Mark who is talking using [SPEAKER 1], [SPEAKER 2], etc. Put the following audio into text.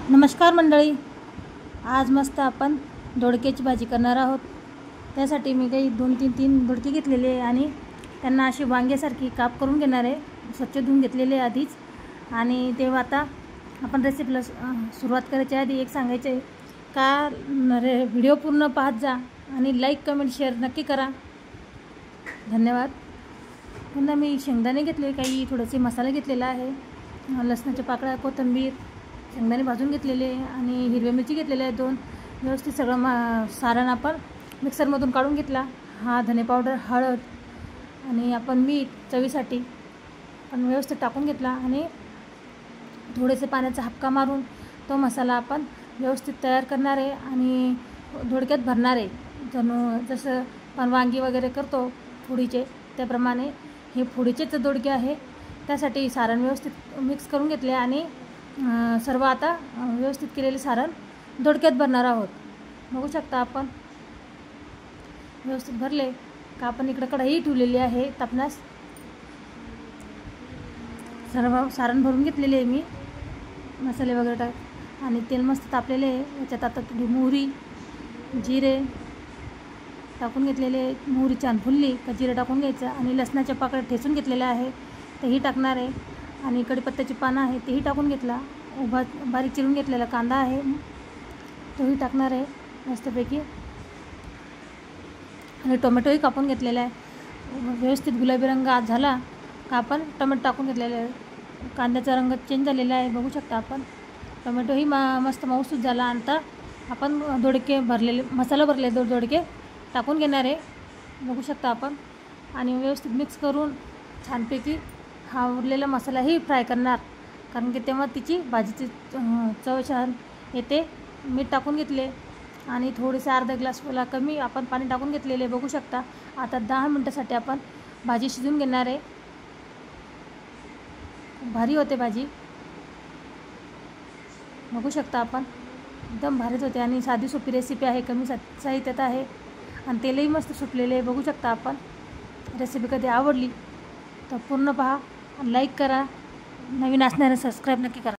[SPEAKER 1] नमस्कार मंडळी, आज मस्त आपण दोडक्याची भाजी करणार आहोत। त्यासाठी मी काही 2-3 दोडके घेतलेले आहे आणि त्यांना अशी वांग्यासारखी काप करून घेणार आहे। स्वच्छ धुवून घेतलेले आधीच। आणि तेव्हा आता आपण रेसिपीला सुरुवात करायच्या आधी एक सांगायचे आहे का व्हिडिओ पूर्ण पाहत जा आणि लाईक कमेंट शेअर नक्की करा। धन्यवाद। पुन्हा मी शेंगदाणे घेतले, काही थोडेसे मसाला घेतलेला आहे, लसणाच्या पाकळ्या, कोथिंबीर, शेंगदाणे भाजून घेतलेले आणि हिरव्या मिरची घेतलेल्या आहेत 2। व्यवस्थित सगळं सारण आपण मिक्सरमधून काढून घेतला। हा धने पावडर, हळद आणि आपण मीठ चवीसाठी पण व्यवस्थित टाकून घेतला आणि थोडेसे पाण्याचा हपका मारून तो मसाला आपण व्यवस्थित तयार करणार आहे आणि दोडक्यात भरणार आहे। जसं आपण वांगी वगैरे करतो फोडीचे, त्याप्रमाणे हे फोडीचेच दोडके आहे। त्यासाठी सारण व्यवस्थित मिक्स करून घेतले आणि सर्व आता व्यवस्थित केलेले सारण दोडक्यात भरणार आहोत। बघू शकता आपण व्यवस्थित भरले का आपण इकडे कढई ठेवलेली आहे तापण्यास। सर्व सारण भरून घेतलेले आहे मी, मसाले वगैरे टाक आणि तेल मस्त तापलेले आहे। याच्यात आता थोडी मोहरी, जिरे टाकून घेतलेले, मोहरी छान फुलली का जिरे टाकून घ्यायचं आणि लसणाच्या पाकळ्या ठेचून घेतलेल्या आहे तेही टाकणार आहे आणि कढीपत्त्याची पानं आहे तेही टाकून घेतला। उभा बारीक चिरून घेतलेला कांदा आहे तोही टाकणार आहे मस्तपैकी आणि टोमॅटोही कापून घेतलेला आहे। व्यवस्थित गुलाबी रंग झाला का आपण टोमॅटो टाकून घेतलेले आहे। कांद्याचा रंग चेंज झालेला आहे, बघू शकता आपण। टोमॅटोही मस्त मऊसूत झाला। आता आपण दोडके भरलेले, मसाला भरले दोडके टाकून घेणार आहे, बघू शकता आपण। आणि व्यवस्थित मिक्स करून छानपैकी हा उरलेला मसालाही फ्राय करणार, कारण की तेव्हा तिची भाजीची चव छान येते। मीठ टाकून घेतले आणि थोडेसे अर्धा ग्लासला कमी आपण पाणी टाकून घेतलेले, बघू शकता। आता 10 मिनटासाठी आपण भाजी शिजवून घेणार आहे। भारी होते भाजी, बघू शकता आपण, एकदम भारीच होते आणि साधी सोपी रेसिपी आहे, कमी साहित्यात आहे आणि तेलही मस्त सुटलेले आहे, बघू शकता आपण। रेसिपी कधी आवडली तर पूर्ण पहा, लाईक करा, नवीन असणारे सबस्क्राईब नक्की करा।